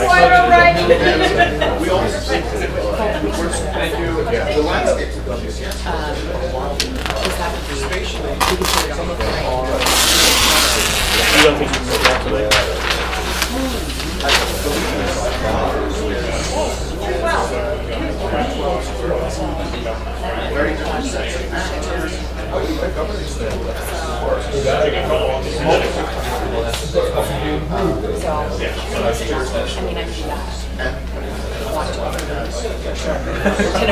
Quite all right. Thank you. The landscape. You don't think you can go back to that? Very different sets of actors. Oh, you pick up these things. And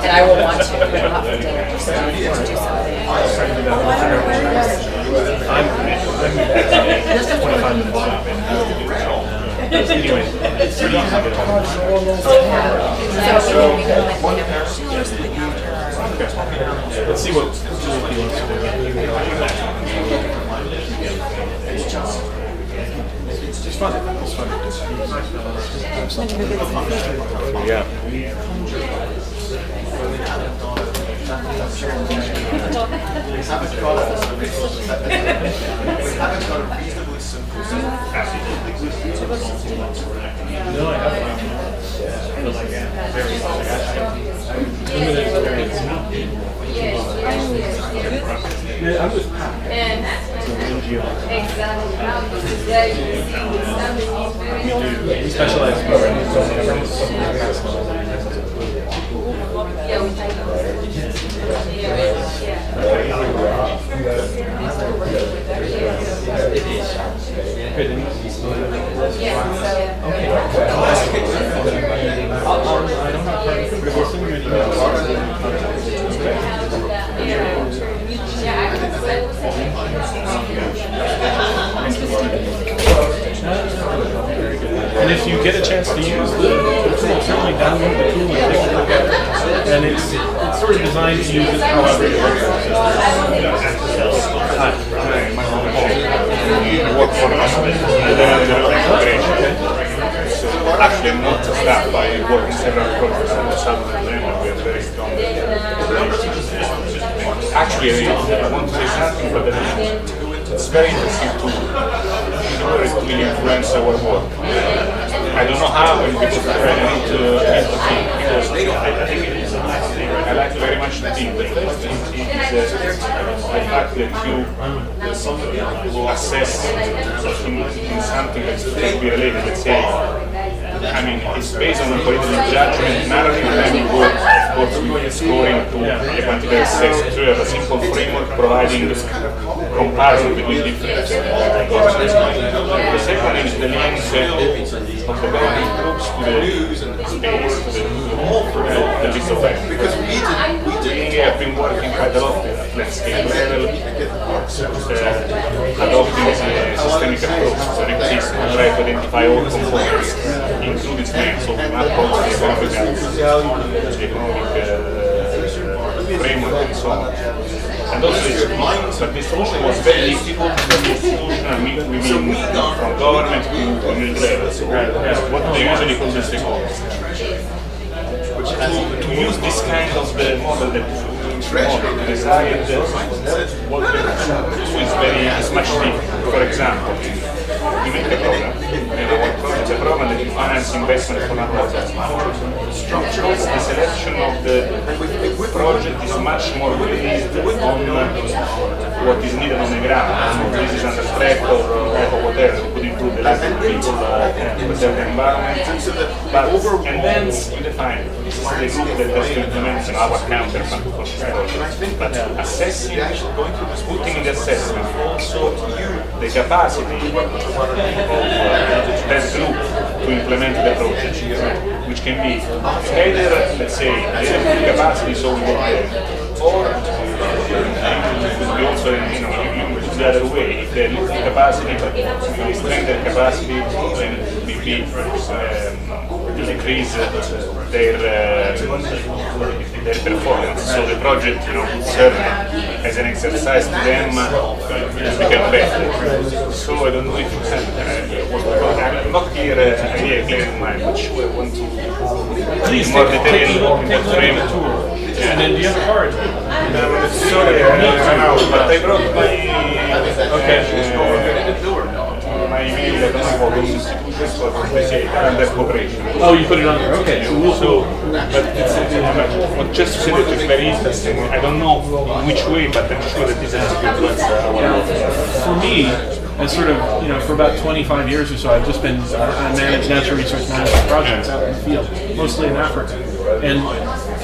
I will want to go out for dinner just to do something. I'm 25 minutes. Anyway, it's pretty easy to get home. So we can like have show or something after. Let's see what he wants to do. It's fun. It's fun. Yeah. Haven't got a reasonably simple set. No, I haven't. Very yeah, I'm with Pat. He specializes in and if you get a chance to use the tool, certainly download the tool and take a look at it. And it's sort of designed to use it however you work. You work for us in the integration. Actually, I'm not staffed by working several projects at the same time. We are very strong. Actually, I want to say something, but it's very interesting to really influence our work. I don't know how, and because I need to meet the team, because I like very much the team. The first thing is the fact that you assess in something that can be related, let's say, I mean, it's based on a political judgment, narrative, and then you go, of course, with scoring to a quantitative assess. So you have a simple framework providing comparison between different concepts. The second is the links of the government groups to the space, to the list of facts. Because we have been working quite a lot at landscape level, adopting a systemic approach, so an exists to try to identify all components, including strengths of an approach, the economic framework, and so on. And also, but the solution was very difficult. The institution, I mean, we mean from government to military level. So what they usually call the stakeholders. To use this kind of the model that to decide what the do is much different. For example, we make a program, and our program is a program that finance investment for a project. The selection of the project is much more based on what is needed on the ground. So this is under threat or whatever. We could improve the life of people, preserve the environment. But and then we define this is the group that has to implement our counterpart for this project. But assessing, putting in the assessment also the capacity of that group to implement the project, which can be either, let's say, they have the capacity, so we work there, or it could be also, you put the other way, if they have the capacity, but you strengthen their capacity, then we decrease their performance. So the project, would serve as an exercise to them to become better. So I don't know if you have what we call clear idea, clear in mind, which we want to Please more take a detail look in at the frame. the tour. And then do you have a card? Sorry, I'm out, but I brought my my email that I for those institutions for and their cooperation. Oh, you put it on there. Okay, so we'll So, but it's just to say that it's very interesting. I don't know in which way, but I'm sure that this has to influence our for me, as sort of, for about 25 years or so, I've just been, I manage natural resource management projects out in the field, mostly in Africa.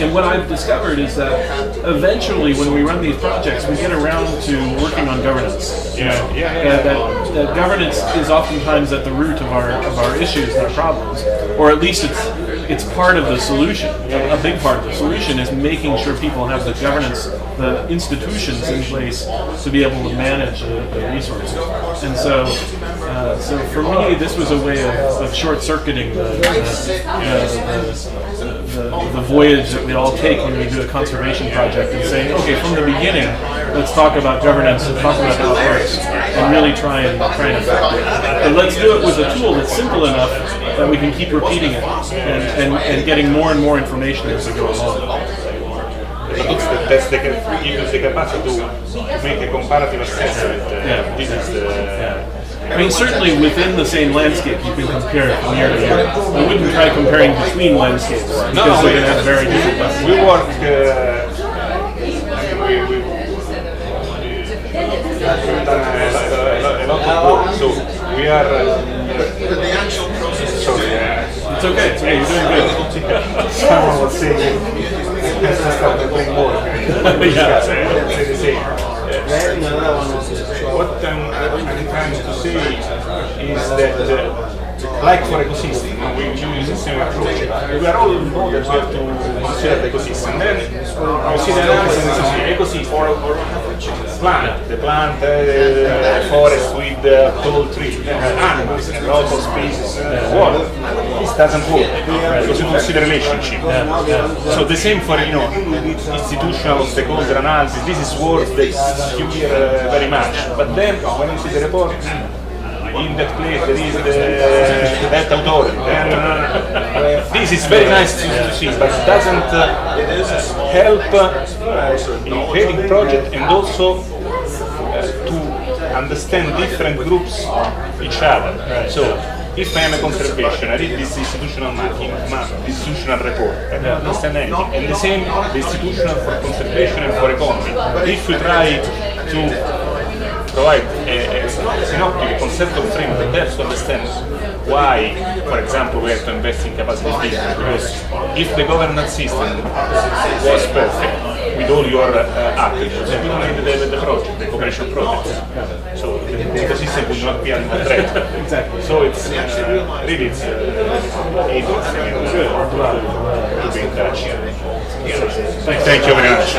And what I've discovered is that eventually when we run these projects, we get around to working on governance. That governance is oftentimes at the root of our issues and our problems, or at least it's part of the solution. A big part of the solution is making sure people have the governance, the institutions in place to be able to manage the resources. And so for me, this was a way of short-circuiting the voyage that we all take when we do a conservation project and saying, okay, from the beginning, let's talk about governance and talk about how it works, and really try and affect it. But let's do it with a tool that's simple enough that we can keep repeating it and getting more and more information as we go along. that's the give us the capacity to make a comparative assessment. This is the. I mean, certainly within the same landscape, you can compare from year to year. I wouldn't try comparing between landscapes because they're going to have very different lessons. We work. We've done a lot of work, so we are. The actual process. Sorry, It's okay. It's okay. You're doing good. someone was saying, has to start doing more. Yeah. Say the same. What I'm trying to say is that, like for ecosystem, we use the same approach. We are all involved that we have to consider the ecosystem. Then you see the analysis and the ecosystem, the plant, forest with tall trees, animals, and lots of species, water. This doesn't work because you don't see the relationship. So the same for institutional stakeholder analysis. This is words that you hear very much. But then when you see the report, in that place there is that authority. This is very nice to see, but it doesn't help in creating project and also to understand different groups each other. So if I am a conservation, I read this institutional map, this institutional report, I don't understand anything. And the same, the institutional for conservation and for economy. If we try to provide a synoptic, a conceptual frame that helps to understand why, for example, we have to invest in capacity building. Because if the governance system was perfect, with all your attributes, we don't need the project, the cooperation project. So the ecosystem will not be under threat. Exactly. So it's really it's interesting and good to be in touch. Thank you very much.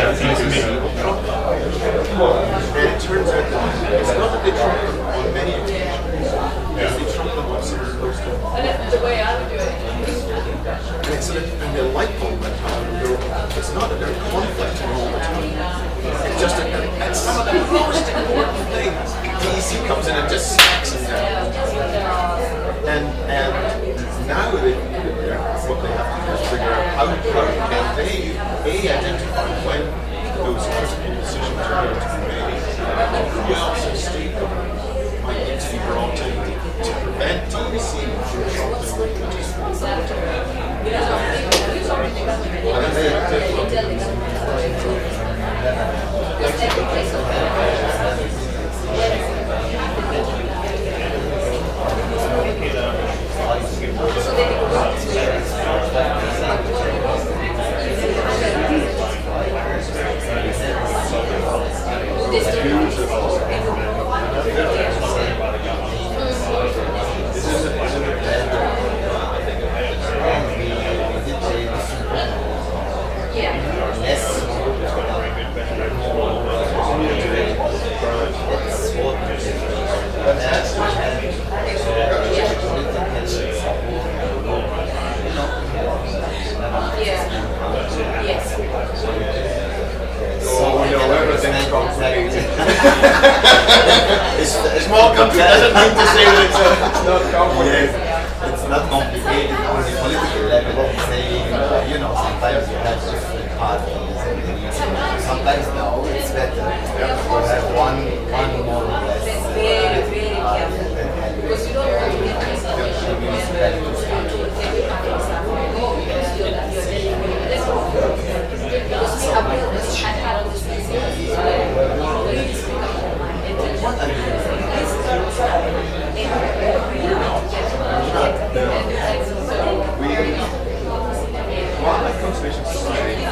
And it turns out that it's not that they trump them on many occasions. They trump them on some of those. The way I would do it. And they like all the time. It's not that they're conflicting all the time. It's just that at some of the most important things, DEC comes in and just smacks them down. And now what they have to do is figure out how can they identify when those critical decisions are going to be made. Who else in state government might need to be brought in to prevent DEC from trumpeting the It's a small country doesn't mean to say that it's not complicated. it's not complicated on the political level. Saying, sometimes you have different parties, and sometimes no, it's better to have one more or less political party that helps the municipalities. Wildlife Conservation Society,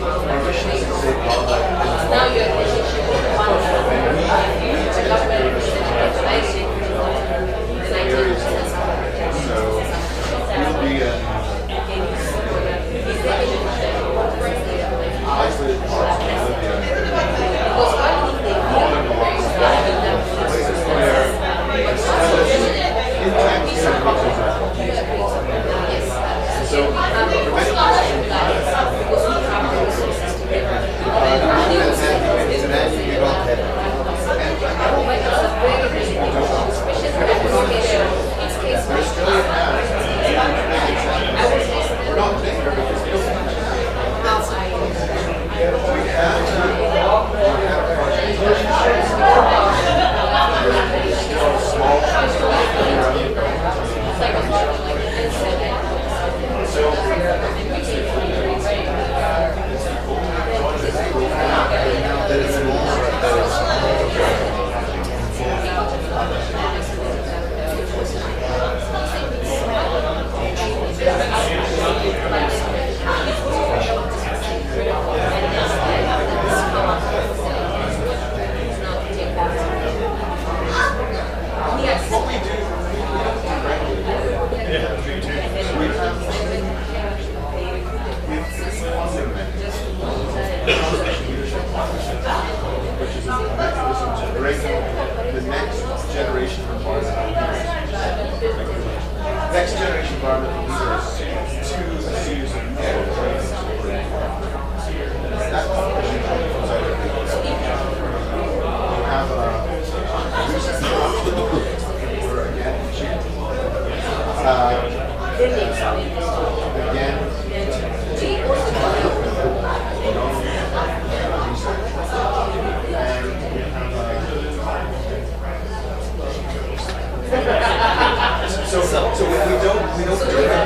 our mission is to save wildlife. So we'll be isolated parts of Bolivia, northern Alaska, places where intact species are. So the next generation of next generation environmental leaders to a series of trainings. That competition comes out of we have a recent we're again so we don't do that.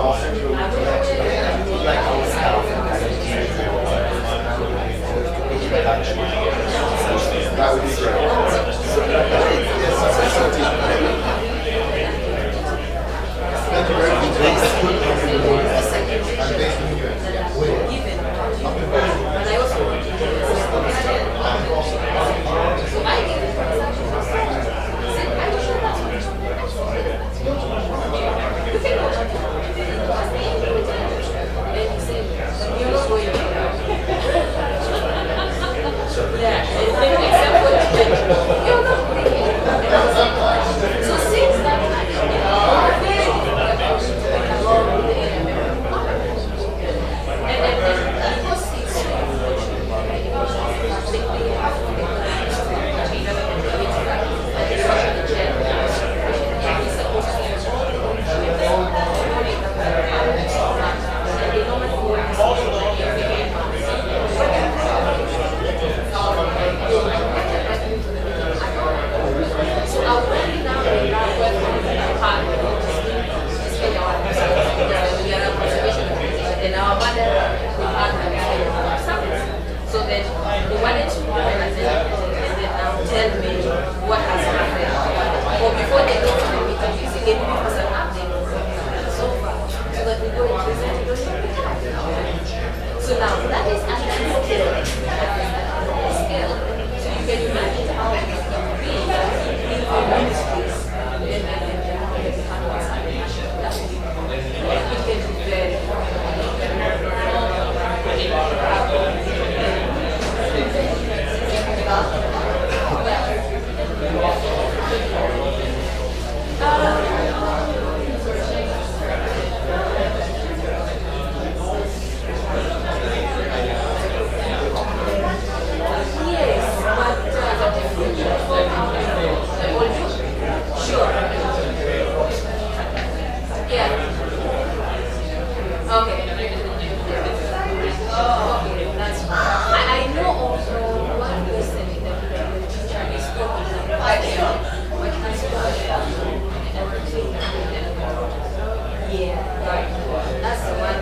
like our staff and kind of that would be So then they wanted to come and now tell me what has happened. But before they go to the meeting, they gave me an update so far. So that we go and present it. So now that is actually scale. Scale. So you can imagine how it can be in the ministries. It can be very that's the one